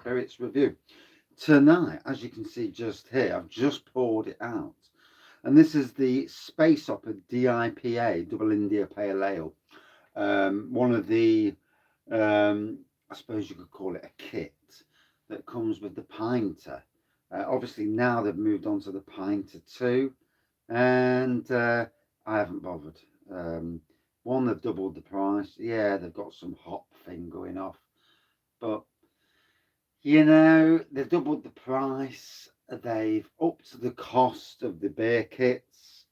spirits review. Tonight, as you can see just here, I've just poured it out. And this is the Space Hopper DIPA, Double India Pale Ale. One of the, I suppose you could call it a kit that comes with the Pinter. Obviously now they've moved on to the Pinter 2, and I haven't bothered. One, they've doubled the price. Yeah, they've got some hop thing going off, but they've doubled the price. They've upped the cost of the beer kits.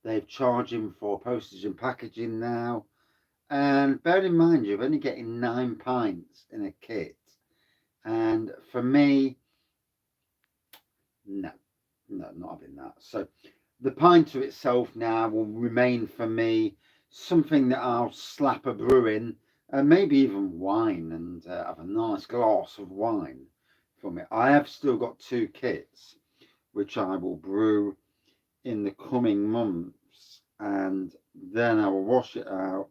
They've charging for postage and packaging now. And bear in mind, you're only getting 9 pints in a kit. And for me, no, not having that. So the pinter itself now will remain for me something that I'll slap a brew in, and maybe even wine, and have a nice glass of wine from it. I have still got 2 kits which I will brew in the coming months, and then I will wash it out.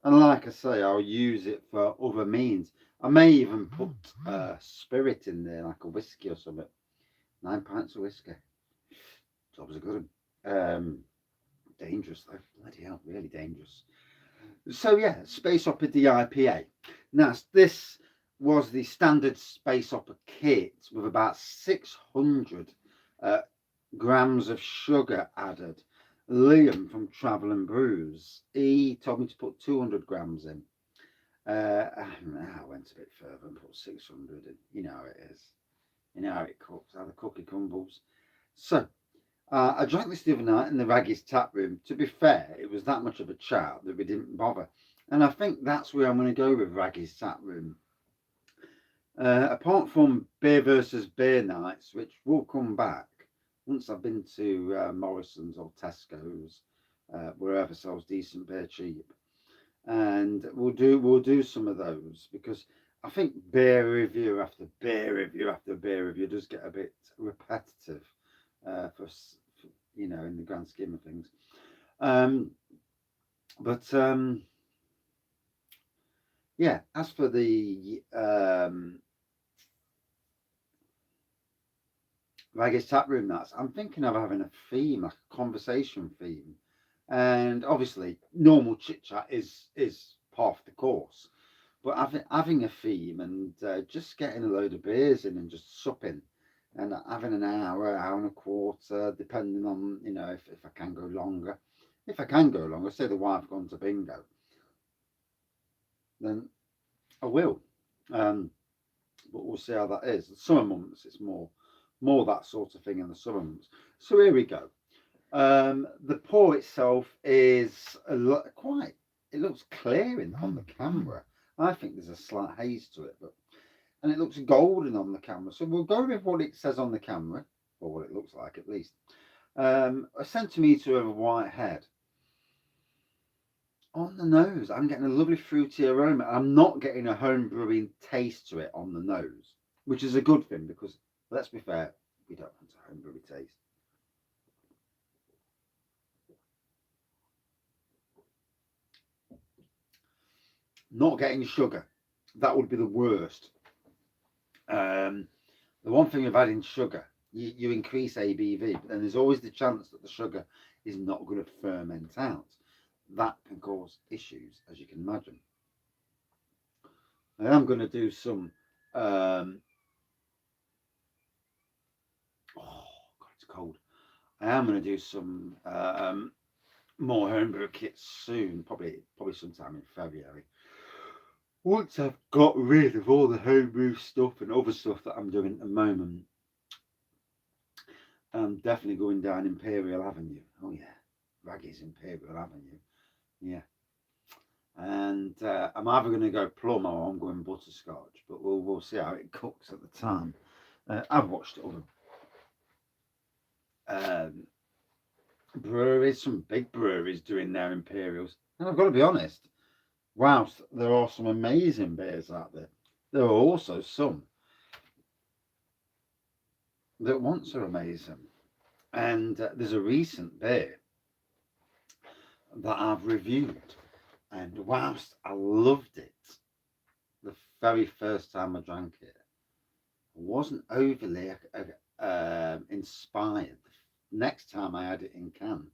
And like I say, I'll use it for other means. I may even put spirit in there, like a whiskey or something. 9 pints of whiskey. Job's a good one. Dangerous though. Bloody hell, really dangerous. So yeah, Space Hopper DIPA. Now this was the standard Space Hopper kit with about 600 grams of sugar added. Liam from Travel and Brews, he told me to put 200 grams in. I went a bit further and put 600 in. You know how it is. You know how it cooks, how the cookie crumbles. So I drank this the other night in the Wraggys tap room. To be fair, it was that much of a chat that we didn't bother. And I think that's where I'm going to go with Wraggys tap room. Apart from beer versus beer nights, which will come back once I've been to Morrison's or Tesco's, wherever sells decent beer cheap, and we'll do some of those, because I think beer review after beer review after beer review does get a bit repetitive for in the grand scheme of things. But yeah, as for the Wraggys tap room nuts, I'm thinking of having a theme, like a conversation theme, and obviously normal chit chat is part of the course, but having a theme and just getting a load of beers in and just supping and having an hour and a quarter, depending on if I can go longer. If I can go longer, say the wife gone to bingo, then I will. But we'll see how that is. The summer months, it's more that sort of thing in the summer months. So here we go. The pour itself is it looks clear on the camera. I think there's a slight haze to it, and it looks golden on the camera. So we'll go with what it says on the camera, or what it looks like at least. A centimetre of a white head. On the nose, I'm getting a lovely fruity aroma. I'm not getting a home brewing taste to it on the nose, which is a good thing, because let's be fair, we don't want a home brewing taste. Not getting sugar, that would be the worst. The one thing with adding sugar, you increase ABV, but then there's always the chance that the sugar is not going to ferment out. That can cause issues, as you can imagine. I am going to do some oh god, it's cold. I am going to do some more homebrew kits soon, probably sometime in February, once I've got rid of all the homebrew stuff and other stuff that I'm doing at the moment. I'm definitely going down Imperial Avenue. Oh yeah, Wraggys Imperial Avenue. Yeah. And I'm either going to go plum or I'm going butterscotch, but we'll see how it cooks at the time. I've watched other breweries, some big breweries doing their Imperials, and I've got to be honest, whilst there are some amazing beers out there, there are also some that once are amazing. And there's a recent beer that I've reviewed, and whilst I loved it the very first time I drank it, wasn't overly inspired. Next time I had it in can,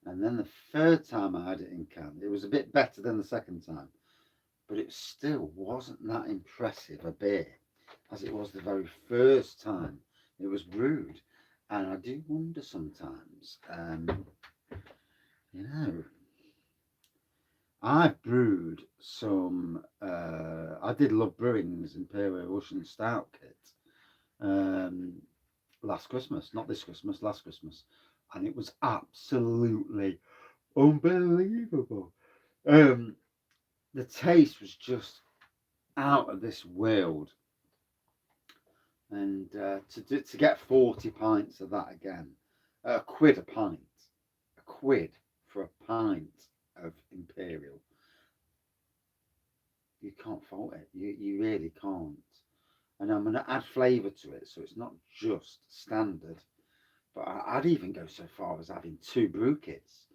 and then the third time I had it in can, it was a bit better than the second time, but it still wasn't that impressive a beer as it was the very first time it was brewed. And I do wonder sometimes, you know, I've brewed some, I did Love Brewing's Imperial Russian Stout kit last Christmas, not this Christmas, last Christmas. And it was absolutely unbelievable. The taste was just out of this world. And to get 40 pints of that again, a quid a pint, a quid for a pint of Imperial, you can't fault it. You really can't. And I'm going to add flavour to it, so it's not just standard. But I'd even go so far as having 2 brew kits,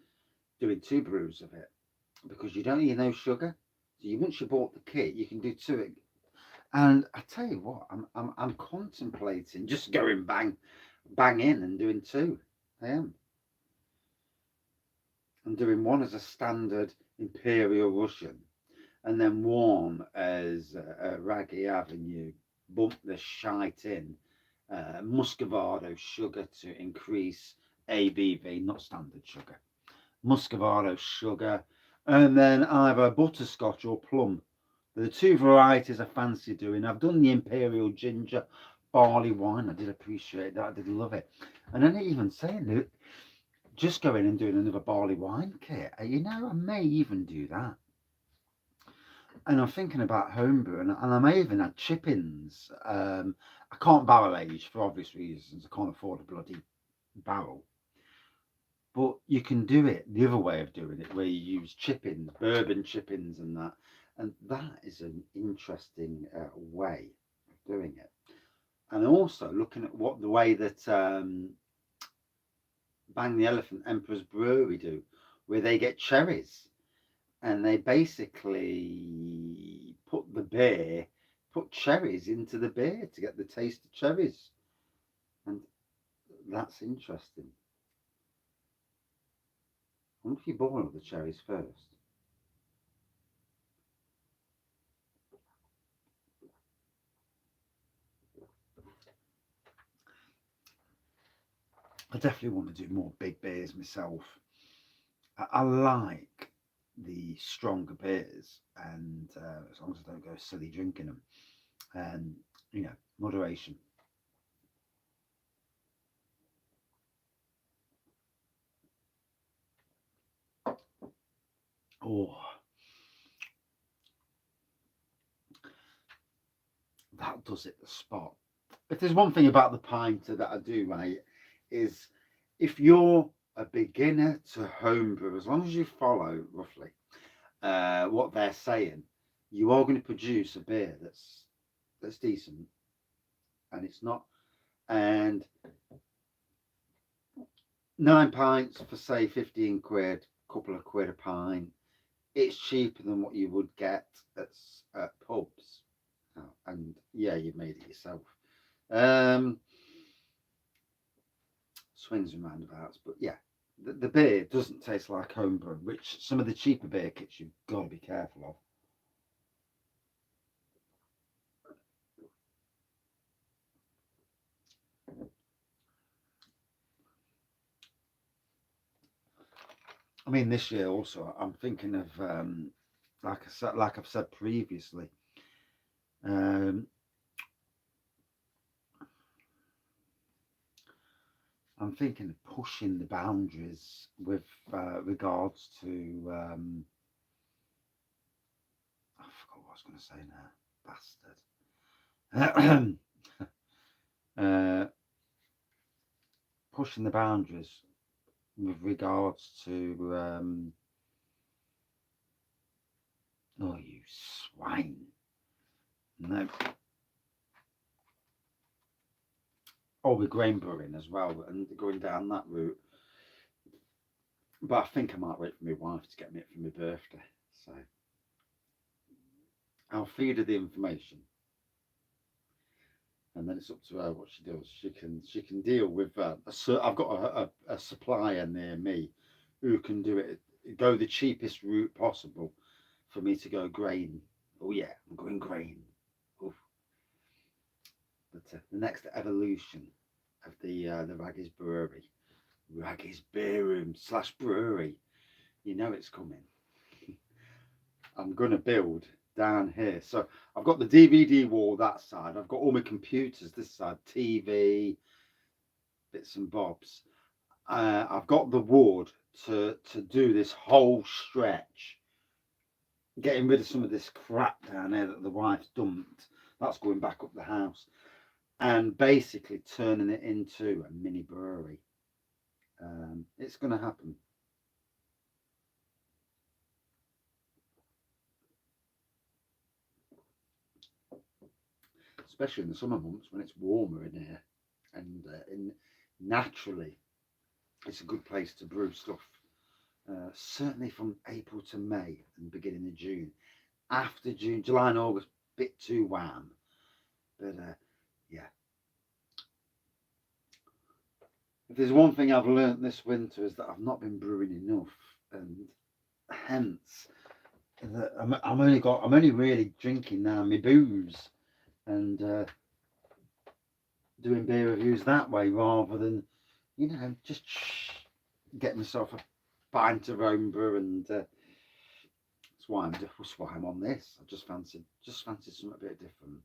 doing 2 brews of it, because you don't need no sugar. So once you bought the kit, you can do 2. And I tell you what, I'm contemplating just going bang in and doing 2. I am. I'm doing one as a standard Imperial Russian, and then one as a Wraggy Avenue. Bump the shite in Muscovado sugar to increase ABV, not standard sugar. Muscovado sugar, and then either butterscotch or plum. The 2 varieties I fancy doing. I've done the Imperial Ginger barley wine. I did appreciate that. I did love it. And then even saying that, just going and doing another barley wine kit. You know, I may even do that. And I'm thinking about homebrew, and I may even add chip-ins. I can't barrel age for obvious reasons. I can't afford a bloody barrel. But you can do it the other way of doing it, where you use chip-ins, bourbon chip-ins and that. And that is an interesting way of doing it. And also looking at what the way that Bang the Elephant Emperor's Brewery do, where they get cherries. And they basically put cherries into the beer to get the taste of cherries. And that's interesting. I wonder if you boil the cherries first. I definitely want to do more big beers myself. I like the stronger beers, and as long as I don't go silly drinking them, and you know, moderation. Oh, that does it the spot. If there's one thing about the pinter that I do, right, is if you're a beginner to homebrew, as long as you follow roughly what they're saying, you are going to produce a beer that's decent, and it's not. And 9 pints for say 15 quid, couple of quid a pint. It's cheaper than what you would get at pubs. Oh, and yeah, you've made it yourself. Swings and roundabouts, but yeah, the beer doesn't taste like homebrew, which some of the cheaper beer kits you've got to be careful of. I mean, this year also, I'm thinking of like I've said previously, um, I'm thinking of pushing the boundaries with regards to I forgot what I was going to say now, bastard. Pushing the boundaries with regards to oh, you swine. No. Oh, with grain brewing as well, and going down that route. But I think I might wait for my wife to get me it for my birthday. So I'll feed her the information. and then it's up to her what she does. She can deal with. I've got a supplier near me who can do it. Go the cheapest route possible for me to go grain. Oh yeah, I'm going grain. Oof. But the next evolution of the Wraggys Brewery, Wraggys Beer Room / Brewery. You know it's coming. I'm gonna build down here. So I've got the DVD wall that side. I've got all my computers this side, TV, bits and bobs. I've got the wood to do this whole stretch, getting rid of some of this crap down there that the wife's dumped. That's going back up the house, and basically turning it into a mini brewery. It's going to happen. Especially in the summer months when it's warmer in here, and naturally it's a good place to brew stuff. Certainly from April to May and beginning of June. After June, July and August, bit too wham. But yeah, if there's one thing I've learnt this winter is that I've not been brewing enough, and hence that I'm only really drinking now my booze, and doing beer reviews that way rather than just get myself a pint of homebrew, and that's why I'm on this. I just fancied something a bit different.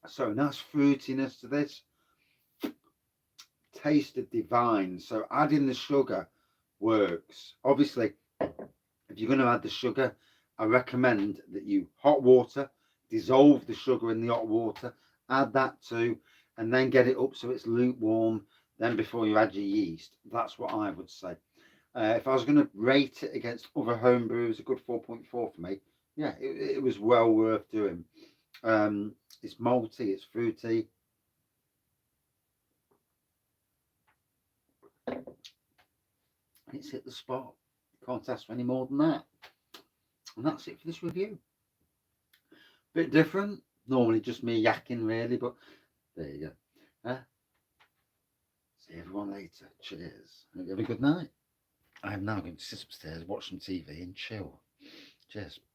So nice fruitiness to this. Tasted divine. So adding the sugar works. Obviously, if you're going to add the sugar, I recommend that you hot water, dissolve the sugar in the hot water, add that too, and then get it up so it's lukewarm. Then before you add your yeast, that's what I would say. If I was going to rate it against other home brews, a good 4.4 for me. Yeah, it was well worth doing. It's malty, it's fruity. It's hit the spot. Can't ask for any more than that. And that's it for this review. Bit different. Normally just me yakking really, but there you go. See everyone later. Cheers. Hope you have a good night. I'm now going to sit upstairs, watch some TV and chill. Cheers.